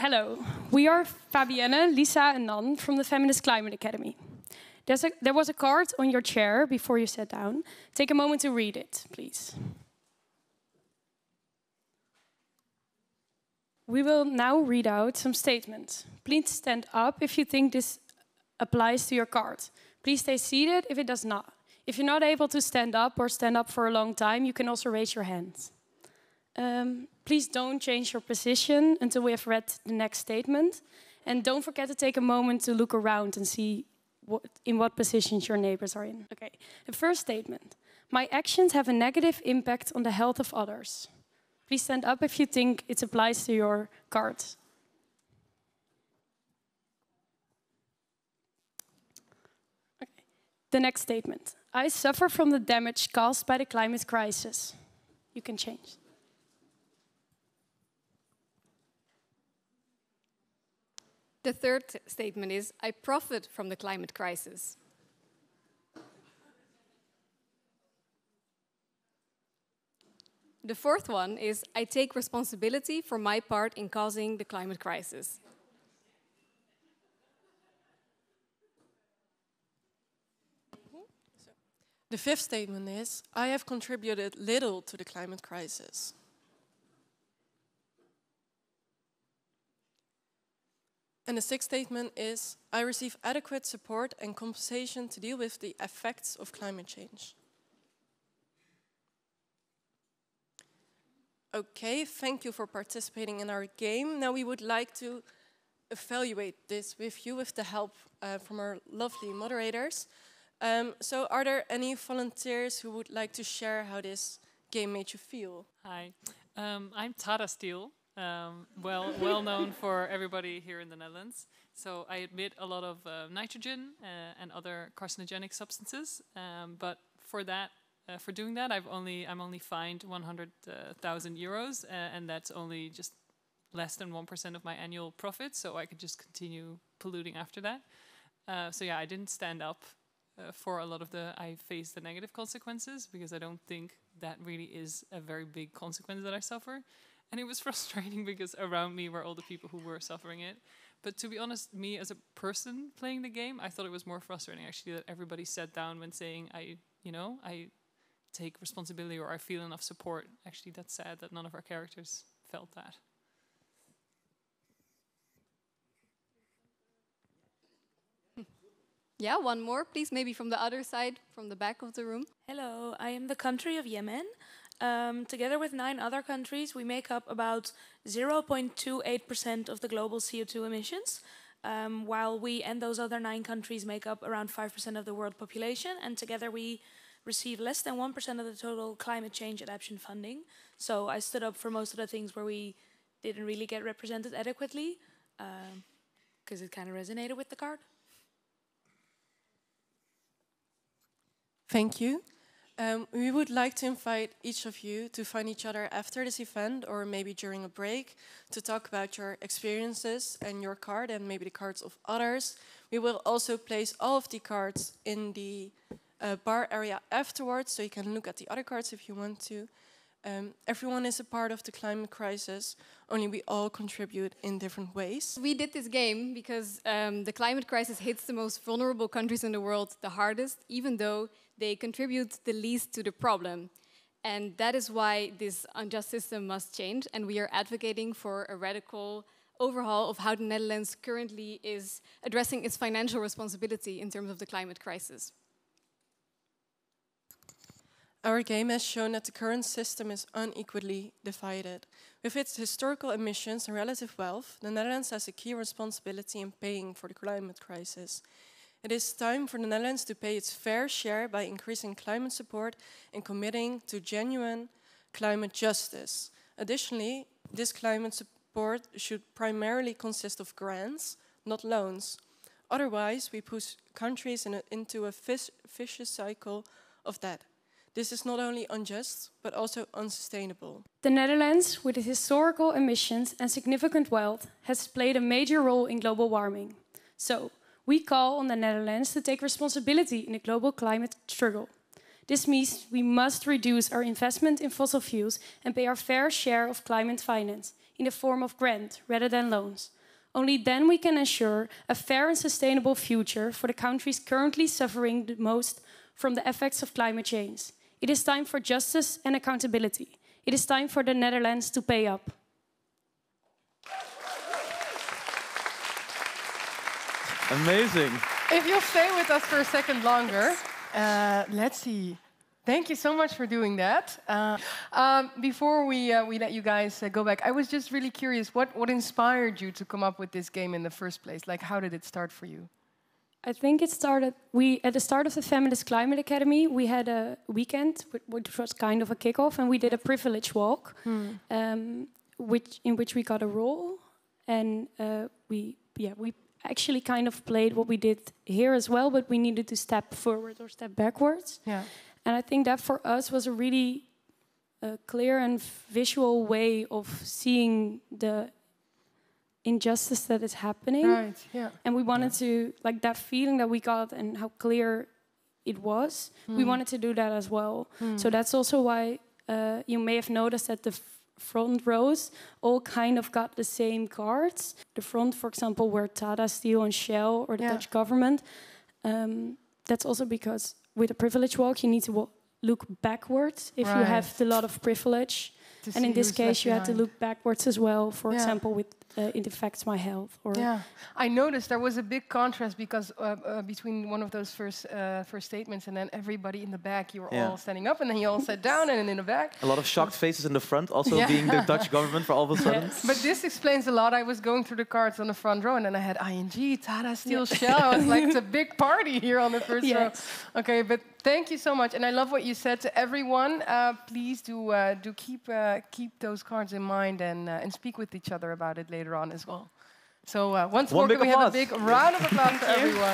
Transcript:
Hello, we are Fabienne, Lisa and Nan from the Feminist Climate Academy. There was a card on your chair before you sat down. Take a moment to read it, please. We will now read out some statements. Please stand up if you think this applies to your card. Please stay seated if it does not. If you're not able to stand up or stand up for a long time, you can also raise your hands. Please don't change your position until we have read the next statement. And don't forget to take a moment to look around and see in what positions your neighbors are in. Okay, the first statement. My actions have a negative impact on the health of others. Please stand up if you think it applies to your card. Okay. The next statement. I suffer from the damage caused by the climate crisis. You can change. The third statement is, I profit from the climate crisis. The fourth one is, I take responsibility for my part in causing the climate crisis. The fifth statement is, I have contributed little to the climate crisis. And the sixth statement is, I receive adequate support and compensation to deal with the effects of climate change. Okay, thank you for participating in our game. Now we would like to evaluate this with you with the help from our lovely moderators. So are there any volunteers who would like to share how this game made you feel? Hi, I'm Tara Steele. Well known for everybody here in the Netherlands. So I emit a lot of nitrogen and other carcinogenic substances. But for doing that, I'm only fined 100,000 euros, and that's only just less than 1% of my annual profit. So I could just continue polluting after that. So yeah, I didn't stand up for a lot of I faced the negative consequences because I don't think that really is a very big consequence that I suffer. And it was frustrating because around me were all the people who were suffering it. But to be honest, me as a person playing the game, I thought it was more frustrating actually that everybody sat down when saying I take responsibility or I feel enough support. Actually, that's sad that none of our characters felt that. Yeah, one more, please, maybe from the other side, from the back of the room. Hello, I am the country of Yemen. Together with 9 other countries, we make up about 0.28% of the global CO2 emissions, while we and those other 9 countries make up around 5% of the world population, and together we receive less than 1% of the total climate change adaptation funding. So I stood up for most of the things where we didn't really get represented adequately, because it kind of resonated with the card. Thank you. We would like to invite each of you to find each other after this event or maybe during a break to talk about your experiences and your card and maybe the cards of others. We will also place all of the cards in the bar area afterwards, so you can look at the other cards if you want to. Everyone is a part of the climate crisis, only we all contribute in different ways. We did this game because the climate crisis hits the most vulnerable countries in the world the hardest, even though they contribute the least to the problem. And that is why this unjust system must change, and we are advocating for a radical overhaul of how the Netherlands currently is addressing its financial responsibility in terms of the climate crisis. Our game has shown that the current system is unequally divided. With its historical emissions and relative wealth, the Netherlands has a key responsibility in paying for the climate crisis. It is time for the Netherlands to pay its fair share by increasing climate support and committing to genuine climate justice. Additionally, this climate support should primarily consist of grants, not loans. Otherwise, we push countries into a vicious cycle of debt. This is not only unjust, but also unsustainable. The Netherlands, with its historical emissions and significant wealth, has played a major role in global warming. So, we call on the Netherlands to take responsibility in the global climate struggle. This means we must reduce our investment in fossil fuels and pay our fair share of climate finance. in the form of grant rather than loans. Only then we can ensure a fair and sustainable future for the countries currently suffering the most from the effects of climate change. It is time for justice and accountability. It is time for the Netherlands to pay up. Amazing. If you'll stay with us for a second longer, let's see. Thank you so much for doing that. Before we let you guys go back, I was just really curious, what inspired you to come up with this game in the first place? Like, how did it start for you? I think it started, at the start of the Feminist Climate Academy, we had a weekend, which was kind of a kickoff, and we did a privilege walk, in which we got a role, and we actually kind of played what we did here as well, but we needed to step forward or step backwards. Yeah. And I think that for us was a really clear and visual way of seeing the injustice that is happening. Right, yeah. And we wanted to, like that feeling that we got and how clear it was, we wanted to do that as well. So that's also why you may have noticed that the front rows all kind of got the same cards. The front, for example, were Tata Steel and Shell or the Dutch government. That's also because with a privilege walk, you need to look backwards if you have a lot of privilege. And in this case, you had to look backwards as well. For example, with it affects my health. Or I noticed there was a big contrast because between one of those first statements and then everybody in the back, you were all standing up and then you all sat down and in the back. A lot of shocked faces in the front, also being the Dutch government for all of a sudden. But this explains a lot. I was going through the cards on the front row and then I had ING, Tata Steel, Shell. I was like, it's a big party here on the first row. Okay, but thank you so much. And I love what you said to everyone. Please do keep those cards in mind and speak with each other about it later on as well. So once more, can we have a big round of applause for everyone.